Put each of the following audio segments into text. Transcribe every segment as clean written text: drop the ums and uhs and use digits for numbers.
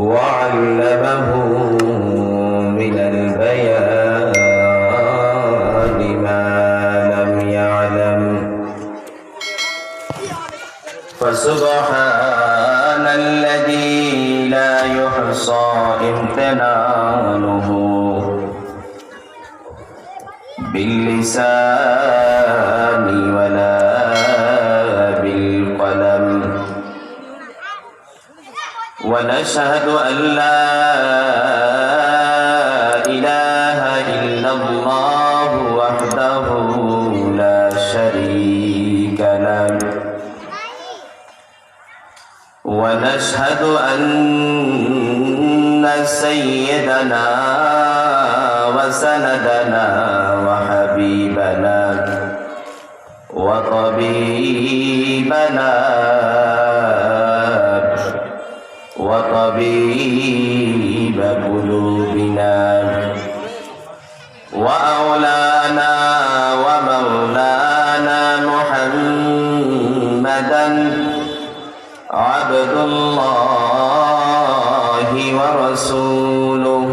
وعلمه من البيان ما لم يعلم فسبحان الذي لا يحصى امتنانه باللسان ولا بالقلم ونشهد أن لا إله إلا الله وحده لا شريك له ونشهد أن سيدنا وسندنا وحبيبنا وطبيبنا وطبيب قلوبنا وأولانا ومولانا محمدا عبد الله ورسوله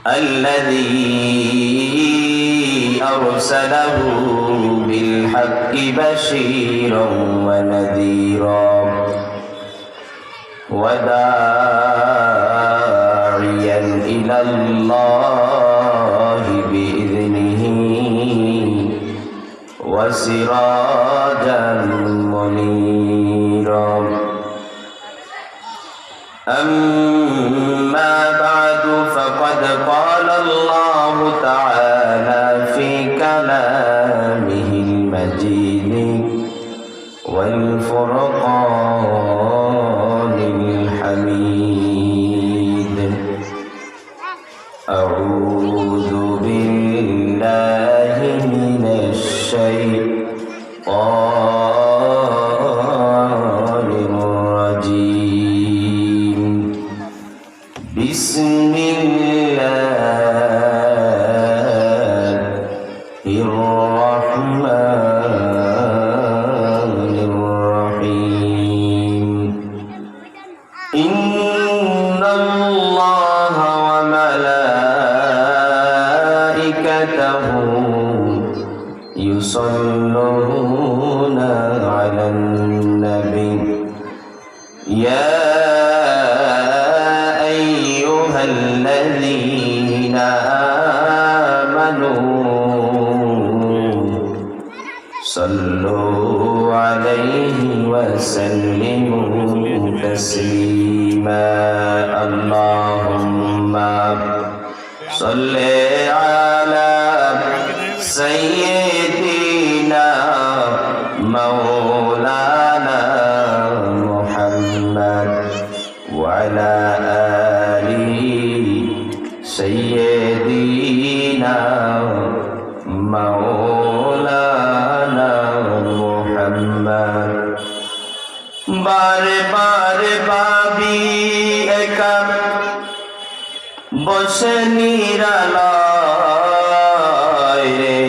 الذي أرسله بالحق بشيرا ونذيرا وداعيا إلى الله بإذنه وسراجا منيرا أما بعد فقد قال الله تعالى في كلامه المجيد والفرقان الحميد أعوذ بالله من الشيطان الرجيم بسم الله الرحمن الرحيم إن الله وملائكته يصلون على النبي يا أيها الذين آمنوا صلوا عليه وسلموا تسليما اللهم صل على سيدنا مولانا محمد وعلى آل سيدنا مولانا محمد বারে বারে ভাবি একা বসে নিরালয় রে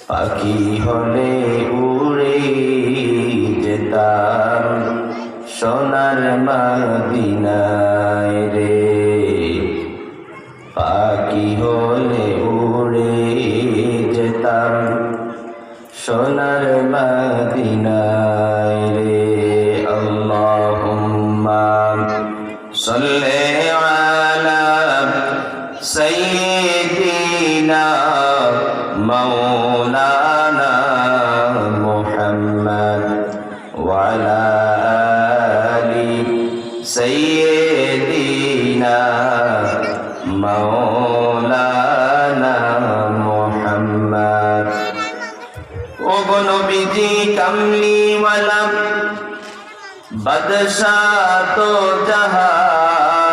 পাখি হলে উড়ে যেতাম সোনার মদিনায় রে পাখি হলে উড়ে যেতাম সোনার মদিনায় রে আল্লাহুম্মা সাল্লি আলা সাইয়্যিদিনা মাওলানা মুহাম্মদ ওয়া আলা আলি সাইয়্যিদিনা মাওলানা মুহাম্মদ ও গো নবীজি কামলিওয়ালা বাদশাহ তো জাহান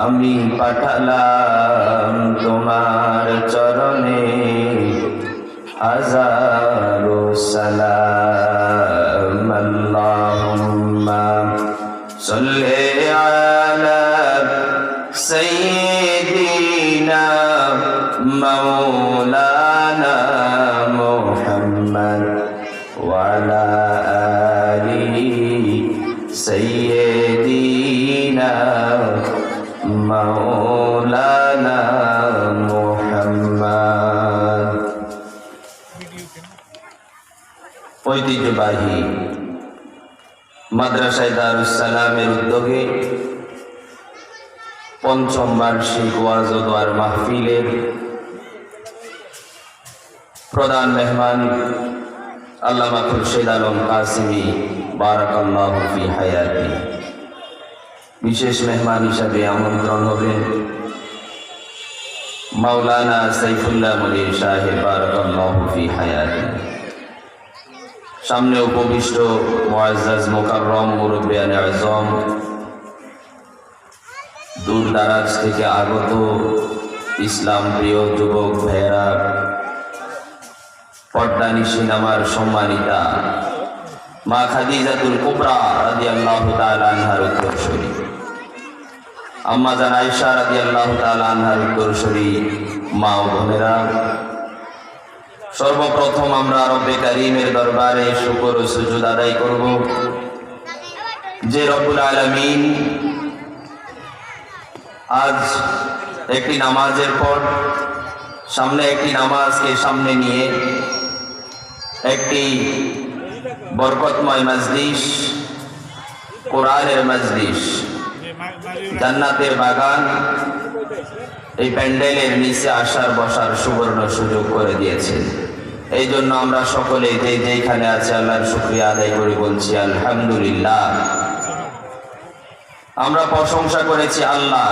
আমি পাঠালাম তোমার চরণে হাজারো সালাম আল্লাহুম্মা সাল্লি আলা সাইয়্যিদিনা মাওলানা মুহাম্মদ وعلى آل سيدنا مولانا محمد ঐতিহ্যবাহী মাদ্রাসায়ে দারুস সালামের উদ্যোগে পঞ্চম বার্ষিক ওয়াজ ও দোয়ার মাহফিলের প্রধান মেহমান আল্লামা খুরশেদ আলম কাসিমি বারাকাল্লাহু ফি হায়াতি। বিশেষ মেহমান হিসাবে আমন্ত্রণ হবেন মাওলানা সাইফুল্লাহ মুনির সাহেব বারাকাল্লাহু ফি হায়াতি। সামনে উপবিষ্ট মুআজ্জাজ মুকাররম মুরব্বিয়ান আযম, দূর দারাজ থেকে আগত ইসলাম প্রিয় যুবক ভাইয়েরা, পর্দানিশীন আমার সম্মানিতা মা খাদিজাতুল কুবরা রাদিয়াল্লাহু তাআলা আনহার উত্তরসূরি, আম্মা জান আয়েশা রাদিয়াল্লাহু তাআলা আনহার উত্তরসূরি মা ও বোনেরা, সর্বপ্রথম আমরা রব্বে কারীমের দরবারে শুকর ও সুজুদ আদায় করব যে রব্বুল আলামিন আজ একটি নামাজের পর সামনে একটি নামাজকে সামনে নিয়ে একটি বরকতময় মজলিস, কোরআনের মজলিস, জান্নাতের বাগান, এই প্যান্ডেলের নিচে আসার বসার সুবর্ণ সুযোগ করে দিয়েছেন। এই জন্য আমরা সকলে যেখানে আছে আল্লাহর শুকরিয়া আদায় করে বলছি আলহামদুলিল্লাহ। আমরা প্রশংসা করেছি আল্লাহ,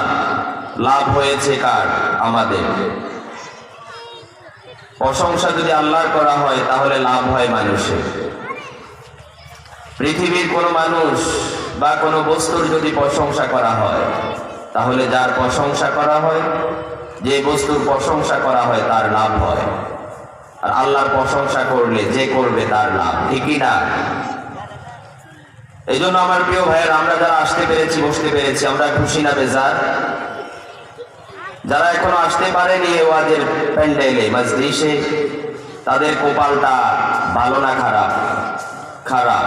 লাভ হয়েছে কার? আমাদের। প্রশংসা যদি আল্লাহর করা হয় তাহলে লাভ হয় মানুষের। পৃথিবীর কোনো মানুষ বা কোনো বস্তুর যদি প্রশংসা করা হয় তাহলে যার প্রশংসা করা হয়, যে বস্তুর প্রশংসা করা হয় তার লাভ হয়। আর আল্লাহর প্রশংসা করলে যে করবে তার লাভ, ঠিকই না? এই জন্য আমার প্রিয় ভাইয়ের, আমরা যারা আসতে পেরেছি, বসতে পেরেছি, আমরা খুশি না বেজার? যারা এখনো আসতে পারেনি ওয়াজের প্যান্ডেলে মজলিসে, তাদের কপালটা ভালো না খারাপ? খারাপ।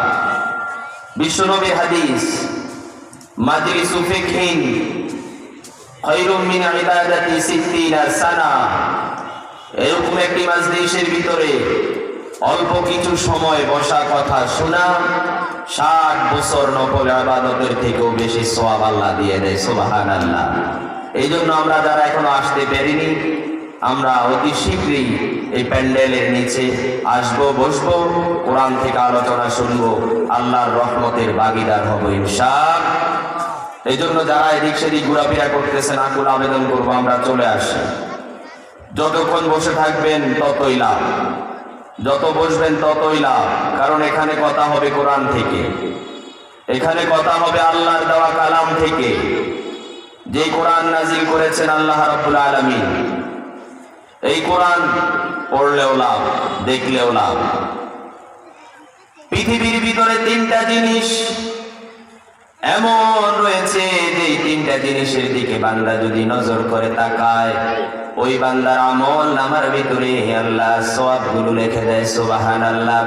বিশ্বনবীর হাদিস মাজলিসু ফিকহিন খায়রুম মিন ইবাদাতি 60 সানা, এরকম একটি মজলিসের ভিতরে অল্প কিছু সময় বসা কথা শোনা 60 বছর নফল ইবাদতের থেকেও বেশি সওয়াব আল্লাহ দিয়ে দেয়। সুবহানাল্লাহ। এই জন্য আমরা যারা এখনো আসতে পারিনি, আমরা অতি শীঘ্রই এই প্যান্ডেলের নিচে আসবো, বসবো, কোরআন থেকে আলোচনা শুনবো, আল্লাহর রহমতের ভাগীদার হব ইনশাআল্লাহ। এই জন্য যারা এদিক সেদিক ঘোরাফেরা করতেছেন, আকুল আবেদন করবো আমরা চলে আসি। যতক্ষণ বসে থাকবেন ততই লাভ, যত বসবেন ততই লাভ। কারণ এখানে কথা হবে কোরআন থেকে, এখানে কথা হবে আল্লাহর দেওয়া কালাম থেকে, যে কোরআন নাজিল করেছেন আল্লাহ রাব্বুল আলামিন। এই কোরআন পড়লেও লাভ, দেখলেও লাভ। পৃথিবীর ভিতরে 3টা জিনিস এমন রয়েছে যে এই 3টা জিনিসের দিকে বান্দা যদি নজর করে তাকায়, ওই বান্দার আমল নামার ভিতরে আল্লাহ সওয়াবগুলো লিখে দেয়। সুবহানাল্লাহ।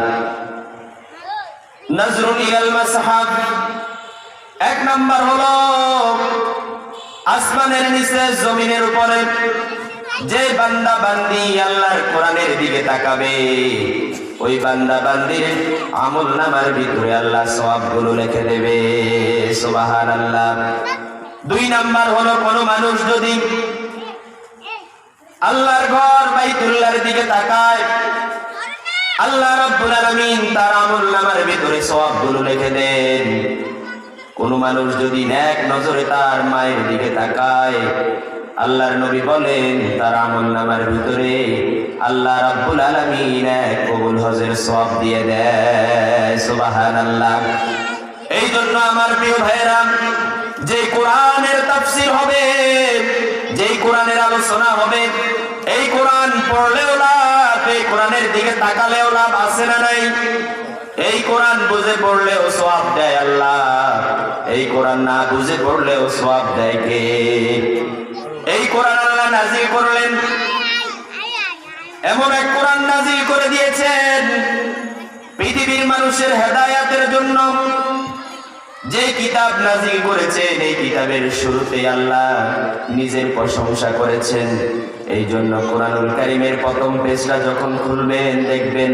নজরুল ইলাল মাসহাব, 1 নাম্বার হলো আসমানের নিচে জমিনের উপরে যে বান্দা বান্দি আল্লাহর কোরআনের দিকে তাকাবে, ওই বান্দা বান্দির আমল নামার ভিতরে আল্লাহ সওয়াবগুলো লিখে দেবে। সুবহানাল্লাহ। 2 নাম্বার হলো কোন মানুষ যদি আল্লাহর ঘর বাইতুল্লাহর দিকে তাকায়, আল্লাহ রাব্বুল আলামিন তার আমল নামার ভিতরে সওয়াবগুলো লিখে দেন। কোন মানুষ যদি নেক নজরে তার মায়ের দিকে তাকায়, আল্লাহর নবী বলেন তার আমল নামার ভিতরে আল্লাহ রাব্বুল আলামিন এক কবুল হজের সওয়াব দিয়ে দেয়। সুবহানাল্লাহ। এই জন্য আমার প্রিয় ভাইরা, যে কোরআনের তাফসীর হবে, যেই কোরআনের আলোচনা হবে, এই কোরআন পড়লেও লাভ, এই কোরআনের দিকে তাকালেও লাভ, আছে না নাই? এই কোরআন বুঝে পড়লেও সওয়াব দেয় আল্লাহ, এই কোরআন না বুঝে পড়লেও সওয়াব দেয় কে? এই কোরআন আল্লাহ নাজিল করলেন, এমন এক কোরআন নাজিল করে দিয়েছেন পৃথিবী মানুষের হেদায়াতের জন্য যে কিতাব নাজিল করেছেন, এই কিতাবের শুরুতে আল্লাহ নিজের প্রশংসা করেছেন। এই জন্য কোরআনুল কারীমের প্রথম পেজটা যখন খুলবেন দেখবেন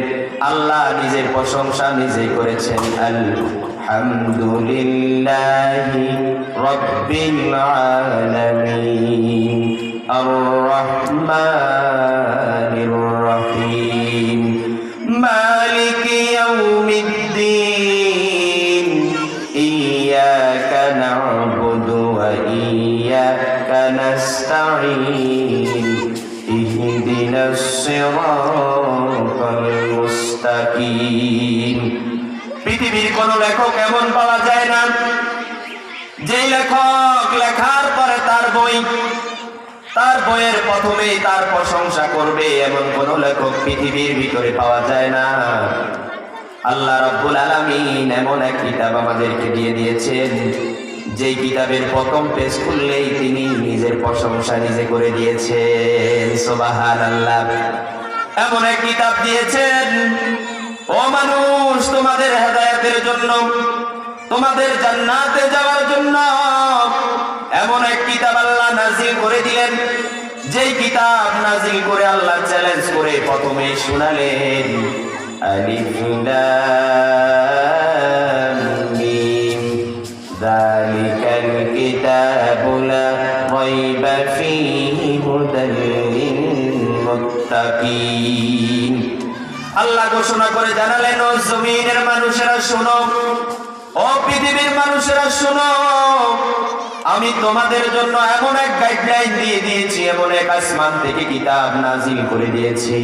আল্লাহ নিজের প্রশংসা নিজেই করেছেন। আলহামদুলিল্লাহি রাব্বিল আলামিন আর রাহমানির রহিম মালিকি ইয়াউমিদ্দিন ইয়্যাকা না'বুদু ওয়া ইয়্যাকা নাস্তাঈন ইহদিনাস সিরাতাল মুস্তাকিম। পৃথিবীর কোন লেখক এমন পাওয়া যায় না যে লেখক লেখার পরে তার বইয়ের প্রথমেই তার প্রশংসা করবে, এমন কোন লেখক পৃথিবীর ভিতরে পাওয়া যায় না। আল্লাহ রাব্বুল আলামিন এমন এক কিতাব আমাদেরকে দিয়ে দিয়েছেন, যেই কিতাবের প্রথম পেজ খুললেই তিনি নিজের প্রশংসা নিজে করে দিয়েছেন। সুবহানাল্লাহ। এমন এক কিতাব দিয়েছেন, ও মানুষ, তোমাদের হেদায়েতের জন্য, তোমাদের জান্নাতে যাওয়ার জন্য এমন এক কিতাব আল্লাহ নাজিল করে দিলেন, যেই কিতাব নাজিল করে আল্লাহ চ্যালেঞ্জ করে প্রথমেই শোনালেন আলিফ লাম মিম যালিকাল কিতাবু লা রাইবা ফীহি হুদাল লিল মুত্তাকিন। আল্লাহ ঘোষণা করে জানালেন, ও জমিনের মানুষেরা শোনো, ও পৃথিবীর মানুষেরা শোনো, আমি তোমাদের জন্য এমন এক গাইডলাইন দিয়ে দিয়েছি, এমন এক আসমান থেকে কিতাব নাজিল করে দিয়েছি,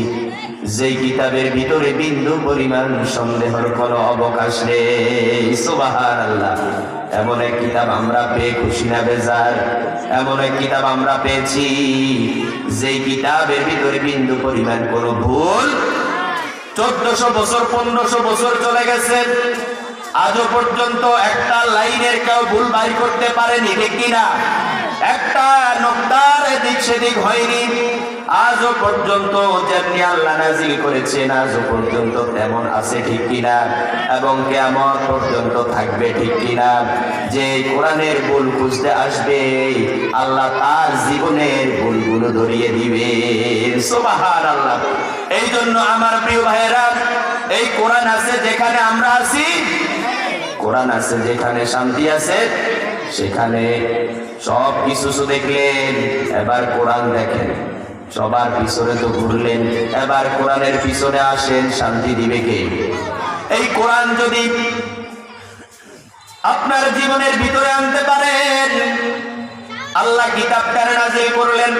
যেই কিতাবের ভিতরে বিন্দু পরিমাণ সন্দেহের কোনো অবকাশ নেই। সুবহানাল্লাহ। এমন এক কিতাব আমরা পেয়ে খুশি না বেজার? এমন এক কিতাব আমরা পেয়েছি, যেই কিতাবের ভিতরে বিন্দু পরিমাণ কোনো ভুল। 1400 বছর 1500 বছর চলে গেছে, আজও পর্যন্ত একটা লাইনের কেউ ভুল বাইর করতে পারেনি, ঠিক কিনা? একটা নকতার এদিক সেদিক হয়নি। আজও পর্যন্ত যেমনি আল্লাহ নাজিল করেছেন আজও পর্যন্ত তেমন আছে, ঠিক কিনা? এবং কিয়ামত পর্যন্ত থাকবে, ঠিক কিনা? যে কোরআনের ভুল খুঁজতে আসবে আল্লাহ তার জীবনের ভুলগুলো ধরিয়ে দিবে। সুবহানাল্লাহ। এই জন্য আমার প্রিয় ভাইয়েরা, এই কোরআন আছে যেখানে আমরা আছি, কোরআন আছে যেখানে শান্তি আছে, সেখানে সব কিছু দেখলেন, এবার কোরআন দেখেন। সবার পিছনে তো ঘুরলেন, এবার কোরআনের পিছনে আসেন, শান্তি দিবে কে? এই কোরআন যদি আপনার জীবনের ভিতরে আনতে পারেন, আল্লাহ কিতাবটা নাযিল করলেন,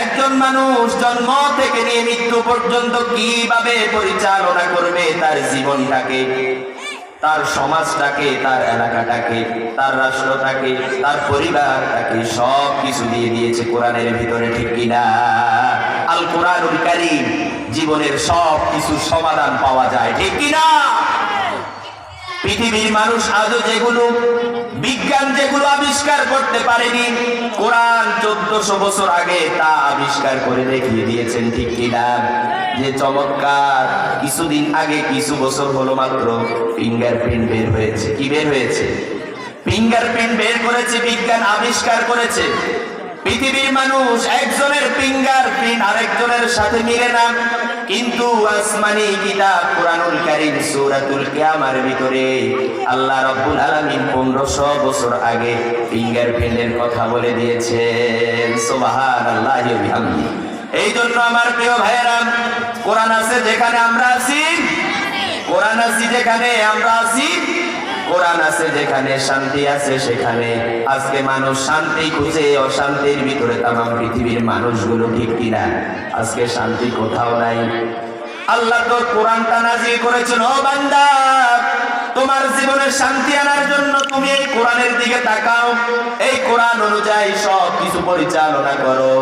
একজন মানুষ জন্ম থেকে নিয়ে মৃত্যু পর্যন্ত কিভাবে পরিচালনা করবে তার জীবনটাকে, তার সমাজটাকে, তার এলাকাটাকে, তার রাষ্ট্রটাকে, তার পরিবারটাকে, সব কিছু দিয়ে দিয়েছে কোরআনের ভিতরে, ঠিক কিনা? আল কোরআনুল কারীম জীবনের সব কিছু সমাধান পাওয়া যায়, ঠিক কিনা? পৃথিবীর মানুষ আজও যেগুলো বিজ্ঞান যেগুলো আবিষ্কার করতে পারেনি, কোরআন 1400 বছর আগে তা আবিষ্কার করে দেখিয়ে দিয়েছেন, ঠিক কিনা? যে চমৎকার! কিছুদিন আগে, কিছু বছর হলো মাত্র, ফিঙ্গারপ্রিন্ট বের হয়েছে। কি বের হয়েছে? ফিঙ্গারপ্রিন্ট বের করেছে, বিজ্ঞান আবিষ্কার করেছে। পৃথিবীর মানুষ একজনের ফিঙ্গারপ্রিন্ট আরেকজনের সাথে মিলে না, কিন্তু আসমানি কিতাব কোরআনুল কারীম সূরাতুল কিয়ামার ভিতরে আল্লাহ রাব্বুল আলামিন 1500 বছর আগে ফিঙ্গারপ্রিন্টের কথা বলে দিয়েছেন। সুবহানাল্লাহি ওয়া বিহামদিহি। এই জন্য আমার প্রিয় ভাইয়েরা, কোরআন আছে যেখানে আমরা আছি, কোরআন আছে যেখানে আমরা আছি, কোরআন আছে যেখানে শান্তি আছে সেখানে। আজকে মানুষ শান্তি খুঁজে অশান্তির ভিতরে তামাম পৃথিবীর মানুষগুলো, ঠিক কিনা? আজকে শান্তি কোথাও নাই। আল্লাহ তো কোরআনটা নাযিল করেছেন, ও বান্দা, তোমার জীবনে শান্তি আনার জন্য তুমি এই কোরআনের দিকে তাকাও, এই কোরআন অনুযায়ী সব কিছু পরিচালনা করো।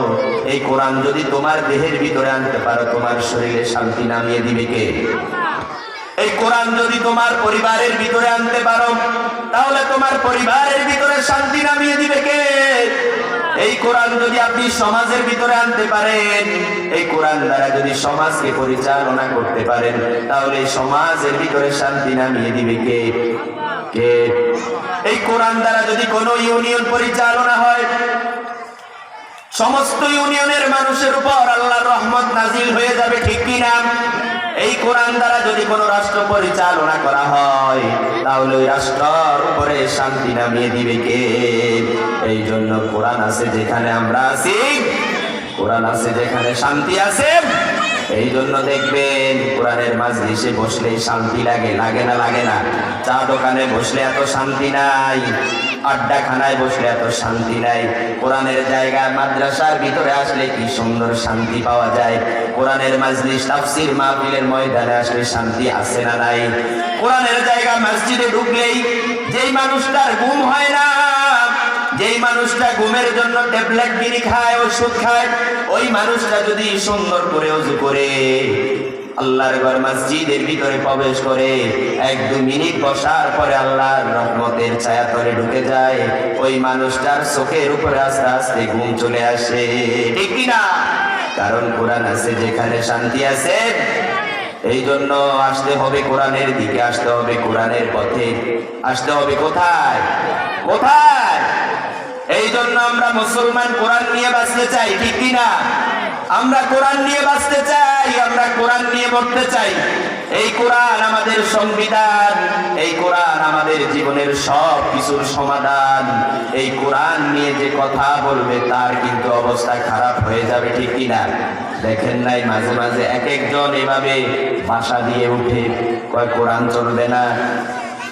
এই কোরআন যদি তোমার দেহের ভিতরে আনতে পারো, তোমার শরীরে শান্তি নামিয়ে দিবে কে? এই কোরআন যদি তোমার পরিবারের ভিতরে আনতে পারো, তাহলে তোমার পরিবারের ভিতরে শান্তি নামিয়ে দিবে কে? এই কোরআন যদি আপনি সমাজের ভিতরে আনতে পারেন, এই কোরআন দ্বারা যদি সমাজকে পরিচালনা করতে পারেন, তাহলে সমাজের ভিতরে শান্তি নামিয়ে দিবে কে? কে? এই কোরআন দ্বারা যদি কোনো ইউনিয়ন পরিচালনা হয়, সমস্ত ইউনিয়নের মানুষের উপর আল্লাহর রহমত নাজিল হয়ে যাবে, ঠিক কি না? এই কোরআন দ্বারা যদি কোনো রাষ্ট্র পরিচালনা করা হয়, তাহলে ওই রাষ্ট্রের উপরে শান্তি নামিয়ে দিবে কে? এই জন্য কোরআন আছে যেখানে আমরা আছি, কোরআন আছে যেখানে শান্তি আছে। এই জন্য দেখবেন কোরআনের মাজলিসে বসলেই শান্তি লাগে, লাগে না? লাগে না? চা দোকানে বসলে এত শান্তি নাই, আড্ডাখানায় বসলে এত শান্তি নাই। কোরআনের জায়গায় মাদ্রাসার ভিতরে আসলে কি সুন্দর শান্তি পাওয়া যায়। কোরআনের মাজলিস তাফসীর মাহফিলের ময়দানে আসলে শান্তি আছে না নাই? কোরআনের জায়গা মসজিদে ঢুকলেই যেই মানুষটার ঘুম হয় না, যেই মানুষটা ঘুমের জন্য ট্যাবলেট কিনে খায়, ওষুধ খায়, ওই মানুষটা যদি সুন্দর করে ওযু করে আল্লাহর ঘর মসজিদের ভিতরে প্রবেশ করে 1-2 মিনিট বসার পরে আল্লাহর রহমতের ছায়া তলে ঢুকে যায়, ওই মানুষটার চোখের উপরে আস্তে আস্তে ঘুম চলে আসে, ঠিক কি না? কারণ কোরআন আছে যেখানে শান্তি আছে। এই জন্য আসতে হবে কোরআনের দিকে, আসতে হবে কোরআনের পথে, আসতে হবে কোথায়? কোথায়? এই জন্য আমরা মুসলমান কোরআন নিয়ে বাঁচতে চাই, ঠিক কি না? আমরা কোরআন নিয়ে বাঁচতে চাই, আমরা কোরআন নিয়ে মরতে চাই। এই কোরআন আমাদের সংবিধান, এই কোরআন আমাদের জীবনের সব কিছুর সমাধান। এই কোরআন নিয়ে যে কথা বলবে তার কিন্তু অবস্থা খারাপ হয়ে যাবে, ঠিক কি না? দেখেন নাই মাঝে মাঝে এক একজন এভাবে ভাষা দিয়ে উঠে, কয় কোরআন চলবে না,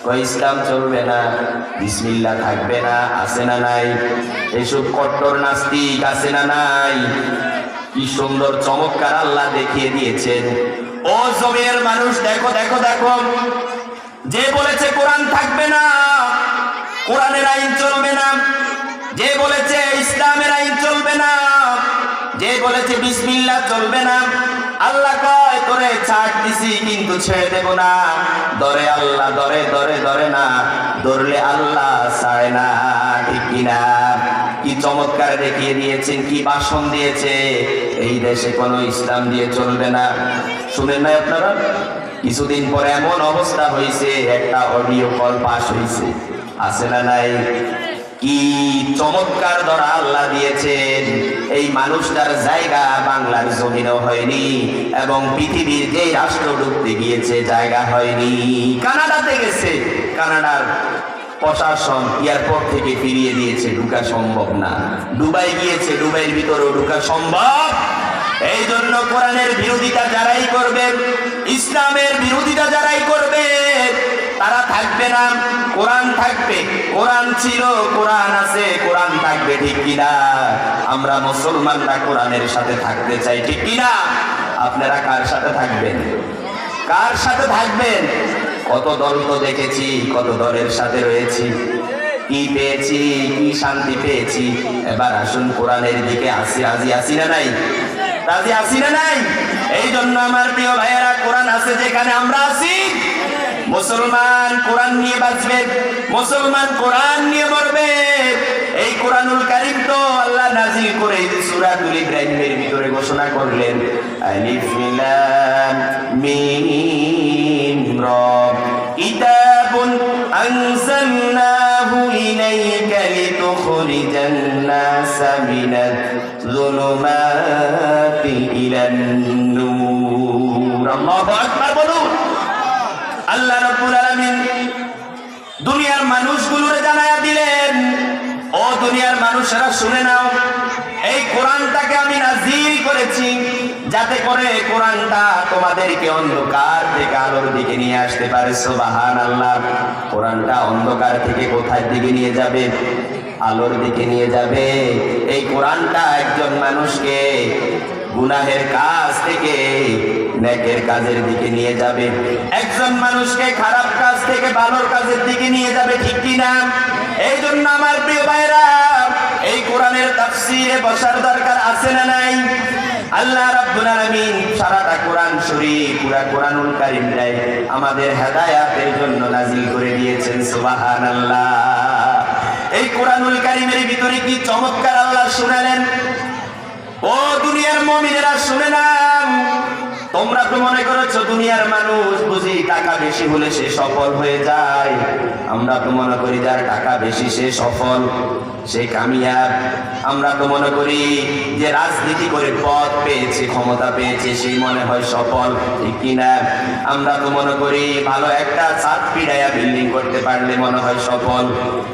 কয় ইসলাম চলবে না, বিসমিল্লাহ থাকবে না, আছে না নাই? এইসব কট্টর নাস্তিক আছে না নাই? কি সুন্দর চমৎকার আল্লাহ দেখিয়ে দিয়েছেন। ও জমির মানুষ, দেখো দেখো দেখো, যে বলেছে কোরআন থাকবে না, কোরআনের আইন চলবে না, যে বলেছে ইসলামের আইন চলবে না, যে বলেছে বিসমিল্লাহ চলবে না, আল্লাহ কয় তোরে ছাড় দিছি কিন্তু ছেড়ে দেব না। ধরে আল্লাহ, ধরে ধরে ধরে না, ধরলে আল্লাহ ছাড়ে না, ঠিক কিনা? কি চমৎকার দেখিয়ে দিয়েছেন, কি ভাষণ দিয়েছে। এই দেশে কোনো ইসলাম দিয়ে চলবে না, শুনেন নাই আপনারা? কিছুদিন পরে এমন অবস্থা হয়েছে, একটা অডিও কল পাস হয়েছে, আছে না নাই? কি চমৎকার ধরা আল্লাহ দিয়েছেন। এই মানুষটার জায়গা বাংলার জমিনও হয়নি, এবং পৃথিবীর যে রাষ্ট্র ঢুকতে গিয়েছে জায়গা হয়নি। কানাডাতে গেছে, কানাডার প্রশাসন এয়ারপোর্ট থেকে ফিরিয়ে দিয়েছে, ঢুকা সম্ভব না। দুবাই গিয়েছে, দুবাইয়ের ভিতরেও ঢুকা সম্ভব। এই জন্য কোরআনের বিরোধিতা যারাই করবে, ইসলামের বিরোধিতা যারাই করবে, তারা থাকবে না, কোরআন থাকবে। কোরআন ছিল, কোরআন আছে, কোরআন থাকবে, ঠিক কিনা? আমরা মুসলমানরা কোরআনের সাথে থাকতে চাই, ঠিক কিনা? আপনারা কার সাথে থাকবেন? কার সাথে থাকবেন? কত দল তো দেখেছি, কত দলের সাথে রয়েছি, কি পেয়েছি, কি শান্তি পেয়েছি। এবার আসুন কোরআনের দিকে আসি, রাজি আসি না নাই? রাজি আসি না নাই? এই জন্য আমার প্রিয় ভাইয়েরা, কোরআন আছে যেখানে আমরা আছি। মুসলমান কোরআন নিয়ে বাঁচবে, মুসলমান কোরআন নিয়ে মরবে। এই কোরআনুল কারীম তো আল্লাহ নাযিল করে সূরাতুল ইব্রাহিমের ভিতরে ঘোষণা করলেন, আলিফ লাম মিম রা, কিতাবুন আনজালনাহু ইলাইকা লিতুখরিজান নাসা মিনাজ যুলুমাতি ইলান নূর। আল্লাহু আকবার বলুন। আল্লাহ রাব্বুল আলামিন দুনিয়ার মানুষগুলোরে জানায়া দিলেন, ও দুনিয়ার মানুষেরা শুনে নাও, এই কোরআনটাকে আমি নাযিল করেছি যাতে করে কোরআনটা তোমাদেরকে অন্ধকার থেকে আলোর দিকে নিয়ে আসতে পারে। সুবহানাল্লাহ। কোরআনটা অন্ধকার থেকে কোথায় দিকে নিয়ে যাবে? আলোর দিকে নিয়ে যাবে। এই কোরআনটা একজন মানুষকে গুনাহের কাজ থেকে নেকের কাজের দিকে নিয়ে যাবে, একজন মানুষকে খারাপ কাজ থেকে ভালোর কাজের দিকে নিয়ে যাবে, ঠিক কিনা? এই জন্য আমার প্রিয় ভাইরা, এই কোরআনের তাফসীরে বসার দরকার আছে না নাই? আল্লাহ রাব্বুল আলামিন সারাটা কোরআন শরীফ, পুরা কোরআনুল কারীমটাই আমাদের হেদায়েতের জন্য নাযিল করে দিয়েছেন। সুবহানাল্লাহ। এই কোরআনুল কারীমের ভিতরে কি চমৎকার আল্লাহ শুনালেন। ও দুনিয়ার মুমিনেরা শুনে নাও, তোমরা তো মনে করেছো দুনিয়ার মানুষ বুঝি টাকা বেশি হলে সে সফল হয়ে যায়। আমরা তো মনে করি যার টাকা বেশি সে সফল, সে কামিয়াব। আমরা তো মনে করি যে রাজনীতি করে পদ পেয়েছে, ক্ষমতা পেয়েছে, সেই মনে হয় সফল, ঠিক কিনা? আমরা তো মনে করি ভালো একটা ছাদ পিড়াইয়া বিল্ডিং করতে পারলে মনে হয় সফল,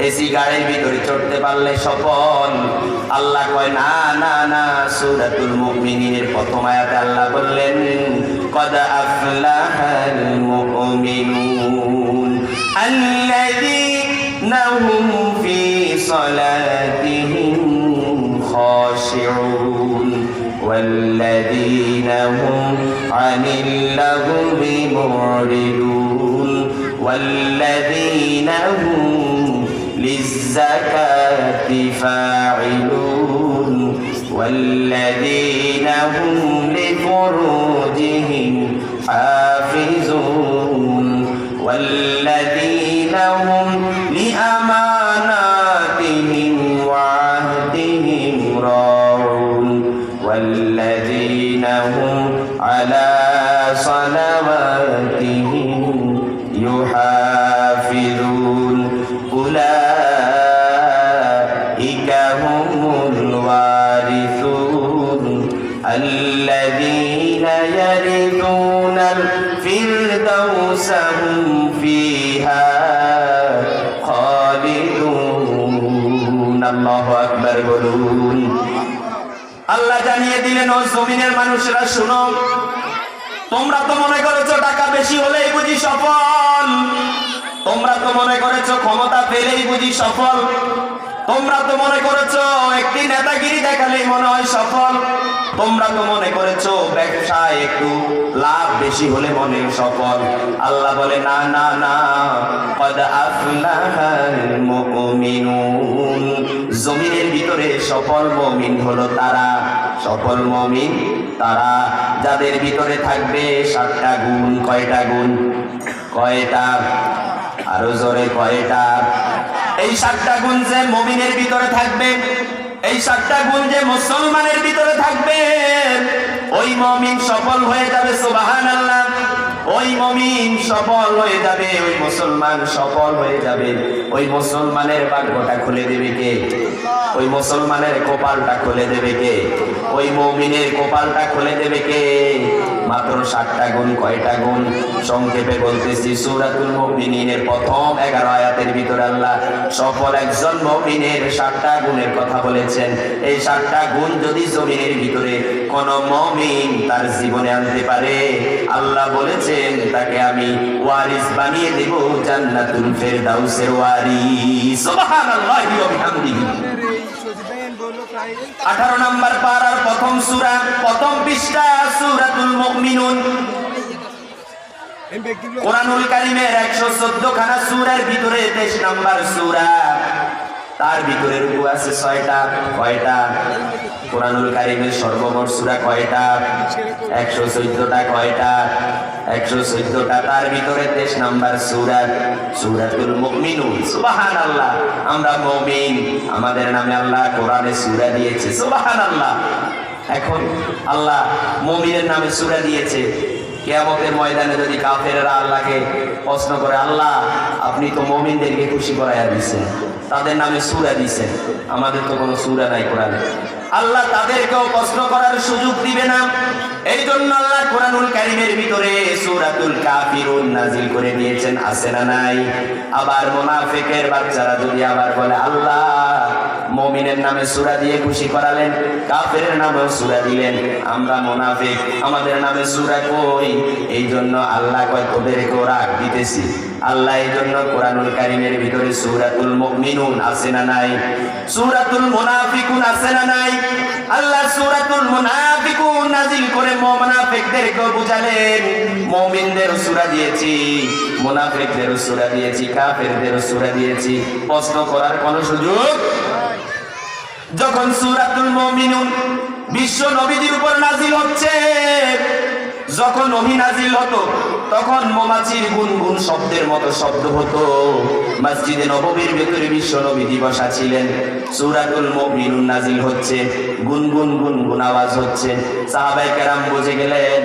এসি গাড়ির ভিতরে চড়তে পারলে সফল। আল্লাহ কয় না না না, সূরাতুল মুমিনিনের প্রথম আয়াতে আল্লাহ বললেন قد أفلح المؤمنون الذين هم في صلاتهم خاشعون والذين هم عن اللغو معرضون والذين هم للزكاة فاعلون والذين هم لفروجهم حافظون والذين هم لأماناتهم وعهدهم راعون والذين هم على صلواتهم يحافظون أولئك هم الوارثون الذين يرثون الفردوس هم فيها خالدون الله أكبر বলুন। আল্লাহ জানিয়ে দিলেন ও জমিনের মানুষেরা শুনো, তোমরা তো মনে করেছো টাকা বেশি হলেই বুঝি সফল, তোমরা তো মনে করেছো ক্ষমতা পেলেই বুঝি সফল, তোমরা তো মনে করেছো একটি নেতাগিরি দেখালেই মনে হয় সফল, তোমরা তো মনে করেছো ব্যবসায় একটু লাভ বেশি হলে মনে সফল। আল্লাহ বলে না না না, قد أفلح المؤمنون, জমিনের ভিতরে সফল মুমিন হলো তারা, সফল মুমিন তারা যাদের ভিতরে থাকবে 7টা গুণ। কয়টা গুণ? কয়টা? আরো জোরে কয়টা? এই 7টা গুণ যে মুমিনের ভিতরে থাকবে, এই 7টা গুণ যে মুসলমানের ভিতরে থাকবে, ওই মুমিন সফল হয়ে যাবে। সুবহানাল্লাহ। ওই মুমিন সফল হয়ে যাবে, ওই মুসলমান সফল হয়ে যাবে। ওই মুসলমানের ভাগ্যটা খুলে দেবে কে? ওই মুসলমানের কপালটা খুলে দেবে কে? ওই মুমিনের কপালটা খুলে দেবে কে? মাত্র 7টা গুণ। কয়টা গুণ? সংক্ষেপে বলতেছি, সূরাতুল মুমিনিনের প্রথম 11 আয়াতের ভিতরে আল্লাহ সফল একজন মুমিনের 7টা গুণের কথা বলেছেন। এই 7টা গুণ যদি জমিনের ভিতরে কোন মুমিন তার জীবনে আনতে পারে, আল্লাহ বলেছেন তাকে আমি ওয়ারিস বানিয়ে দেব, জান্নাতুল ফেরদাউসের ওয়ারিস। সুবহানাল্লাহি ওয়া বিহামদিহি। 18 নম্বর পারার প্রথম সূরা, প্রথম পৃষ্ঠা, সূরাতুল মুমিনুন। কোরআনুল কারীমের 114 খানা সূরার ভিতরে 23 নম্বর সূরা, তার ভিতরে রুকু আছে 6টা। কয়টা? কোরআনুল কারীমের সর্বমোট সূরা কয়টা? 114টা। কয়টা? 114টা। তার ভিতরে 23 নম্বর সূরা, সূরাতুল মুমিনুন। সুবহানাল্লাহ। আমরা মুমিন, আমাদের নামে আল্লাহ কোরআনে সূরা দিয়েছে। সুবহানাল্লাহ। এখন আল্লাহ মুমিনের নামে সূরা দিয়েছে। কিয়ামতের ময়দানে যদি কাফেররা আল্লাহকে প্রশ্ন করে, আল্লাহ আপনি তো মুমিনদেরকে খুশি করাইয়া দিয়েছেন, তাদের নামে সূরা দিয়েছেন, আমাদের তো কোনো সূরা নাই কোরআনে, আল্লাহ তাদেরকেও প্রশ্ন করার সুযোগ দিবে না। এই জন্য আল্লাহ কোরআনুল কারীমের ভিতরে সূরাতুল কাফিরুন নাজিল করে দিয়েছেন। আছে না নাই? আবার মুনাফিকের বাচ্চারা যদি আবার বলে, আল্লাহ মুমিনের নামে সূরা দিয়ে খুশি করালেন, কাফেরের নামেও সূরা দিলেন, আমরা মুনাফিক, আমাদের নামে সূরা কই? এই জন্য আল্লাহ কয় তোদেরকেও রাগ দিতেছি। আল্লাহ এই জন্য কোরআনুল কারীমের ভিতরে সূরাতুল মুমিনুন আছে না নাই? সূরাতুল মুনাফিকুন আছে না নাই? আল্লাহ সূরাতুল মুনাফিকুন নাজিল করে মুনাফিকদেরকে বুঝালেন, মুমিনদেরও সূরা দিয়েছি, মুনাফিকদেরও সূরা দিয়েছি, কাফেরদেরও সূরা দিয়েছি, প্রশ্ন করার কোনো সুযোগ। যখন সূরাতুল মুমিনুন বিশ্ব নবীজির উপর নাজিল হচ্ছে, যখন ওহী নাজিল হতো তখন মৌমাছির গুনগুন শব্দের মতো শব্দ হতো। মসজিদে নববীর ভেতরে বিশ্ব নবী দিবস ছিলেন, সূরাতুল মুমিনুন নাজিল হচ্ছে, গুনগুন গুনগুন আওয়াজ হচ্ছে। সাহাবায়ে কেরাম বুঝে গেলেন,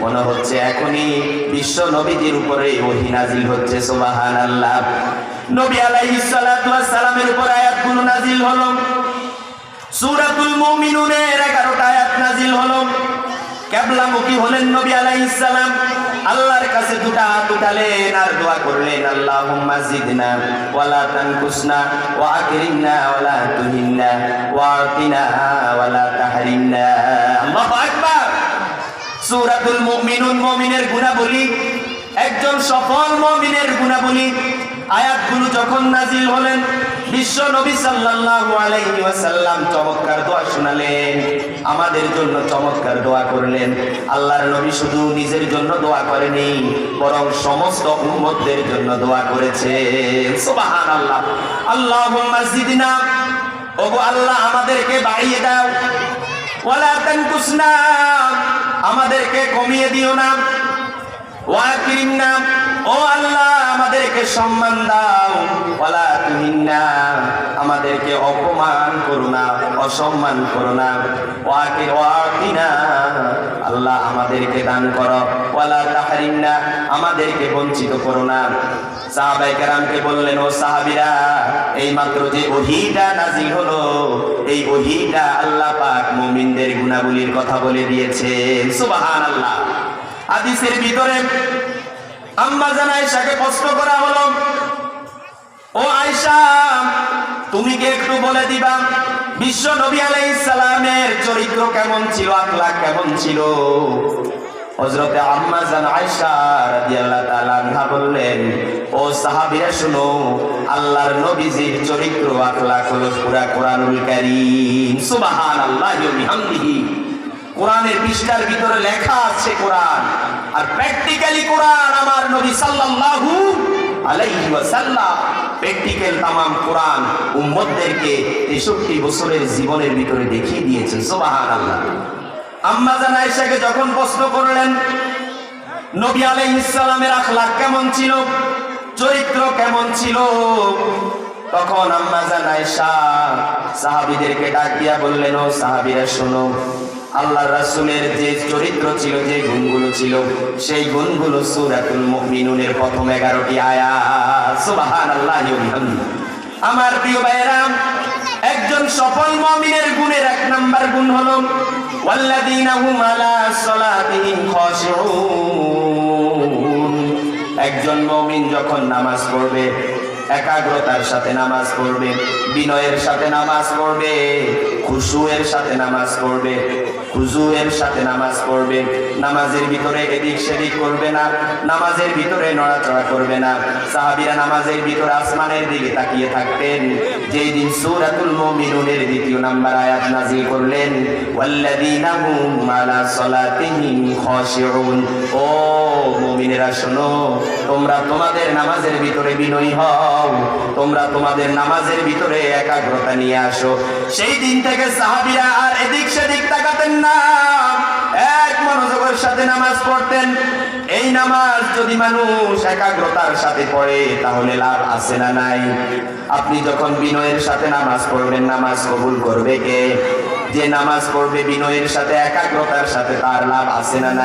মনে হচ্ছে এখনই বিশ্ব নবীজির উপরে ওহী নাজিল হচ্ছে। সুবহানাল্লাহ। নবী আলাইহিস সালাতু ওয়াস সালামের উপর আয়াতগুলো নাজিল হলো। সূরাতুল মুমিনুনের 11টা আয়াত নাজিল হলো। কিবলামুখী হলেন নবী আলাইহিস সালাম, আল্লাহর কাছে দুটো হাত উঠালেন আর দোয়া করলেন, আল্লাহুম্মা জিদনা ওয়ালা তানকুসনা ওয়া আকরিমনা ওয়ালা তুহিন্না ওয়া আতিনা ওয়ালা তাহরিমনা। আল্লাহু আকবার। সূরাতুল মুমিনুন, মুমিনের গুণাবলী, একজন সফল মুমিনের গুণাবলী। আয়াতগুলো যখন নাজিল হলেন, বিশ্ব নবী সাল্লাল্লাহু আলাইহি ওয়াসাল্লাম চমৎকার দোয়া শোনালেন, আমাদের জন্য চমৎকার দোয়া করলেন। আল্লাহর নবী শুধু নিজের জন্য দোয়া করেনি, বরং সমস্ত উম্মতদের জন্য দোয়া করেছেন। সুবহানাল্লাহ। আল্লাহুম্মা জিদনা, ওগো আল্লাহ আমাদেরকে বাড়িয়ে দাও, ওয়ালা তানকুসনা, আমাদেরকে কমিয়ে দিও না, ওয়া আকরিমনা, ও আল্লাহ আমাদেরকে সম্মান দাও, ওয়ালা তুহিন্না, আমাদেরকে অপমান করো না, অসম্মান করো না, ওয়া আতিনা, আল্লাহ আমাদেরকে দান করো, ওয়ালা তাহরিমনা, আমাদেরকে বঞ্চিত করো না। সাহাবায়ে কেরামকে বললেন, ও সাহাবীরা, এই মাত্র যে ওহীটা নাজিল হলো, এই ওহীটা আল্লাহ পাক মুমিনদের গুণাবলীর কথা বলে দিয়েছেন। সুবহানাল্লাহ। হাদিসের ভিতরে আম্মা জান আয়েশাকে প্রশ্ন করা হলো, ও আয়েশা, তুমি কি একটু বলে দিবা বিশ্ব নবী আলাইহিস সালামের চরিত্র কেমন ছিল, আখলাক কেমন ছিল? হযরতে আম্মা জান আয়েশা রাদিয়াল্লাহু তাআলা আনহা বললেন, ও সাহাবীরা শুনো, আল্লাহর নবীজির চরিত্র আখলাক হলো পুরা কোরআনুল কারীম। সুবহানাল্লাহি ওয়া বিহামদিহি। কোরআনের পৃষ্ঠার ভিতরে লেখা আছে কোরআন, আর প্র্যাকটিক্যালি কোরআন আমার নবী সাল্লাল্লাহু আলাইহি ওয়াসাল্লাম প্র্যাকটিক্যাল তামাম কোরআন উম্মতদেরকে 63 বছরের জীবনের ভিতরে দেখিয়ে দিয়েছেন। সুবহানাল্লাহ। আম্মা জান আয়েশাকে যখন প্রশ্ন করলেন নবী আলাইহিস সালামের আখলাক কেমন ছিল, চরিত্র কেমন ছিল, তখন আম্মা জান আয়েশা সাহাবীদেরকে ডাক দিয়া বললেন, ও সাহাবীরা শোনো, আল্লাহর রাসূলের যে চরিত্র ছিল, যে গুণগুলো ছিল, সেই গুণগুলো সূরাতুল মুমিনুনের প্রথম 11টি আয়াত। সুবহানাল্লাহি ওয়া বিহামদিহি। আমার প্রিয় ভাইরা, একজন সফল মুমিনের গুণের 1 নাম্বার গুণ হলো ওয়াল্লাযীনা হুম আলা সালাতিহিম খাশিউন। একজন মুমিন যখন নামাজ পড়বে, একাগ্রতার সাথে নামাজ পড়বে, বিনয়ের সাথে নামাজ পড়বে, খুশুয়ের সাথে নামাজ পড়বে, খুজুয়ের সাথে নামাজ পড়বে, নামাজের ভিতরে এদিক সেদিক করবে না, নামাজের ভিতরে নড়াচড়া করবে না। সাহাবীরা নামাজের ভিতরে আসমানের দিকে তাকিয়ে থাকতেন। যেই দিন সূরাতুল মুমিনুনের 2 নাম্বার আয়াত নাযিল করলেন, ওয়াল্লাযীনা হুম আলা সালাতিহিম খাশিউন, ও মুমিনেরা শোনো, তোমরা তোমাদের নামাজের ভিতরে বিনয়ী হও, তোমরা তোমাদের নামাজের ভিতরে একাগ্রতা নিয়ে আসো। সেই দিন থেকে সাহাবীরা আর এদিক সেদিক তাকাতেন না, এক মনোযোগের সাথে নামাজ পড়তেন। এই নামাজ যদি মানুষ একাগ্রতার সাথে পড়ে, তাহলে লাভ আছে না নাই? আপনি যখন বিনয়ের সাথে নামাজ পড়বেন, নামাজ কবুল করবে কে? যে নামাজ পড়বে বিনয়ের সাথে, একাগ্রতার সাথে, তার লাভ আছে না নাই?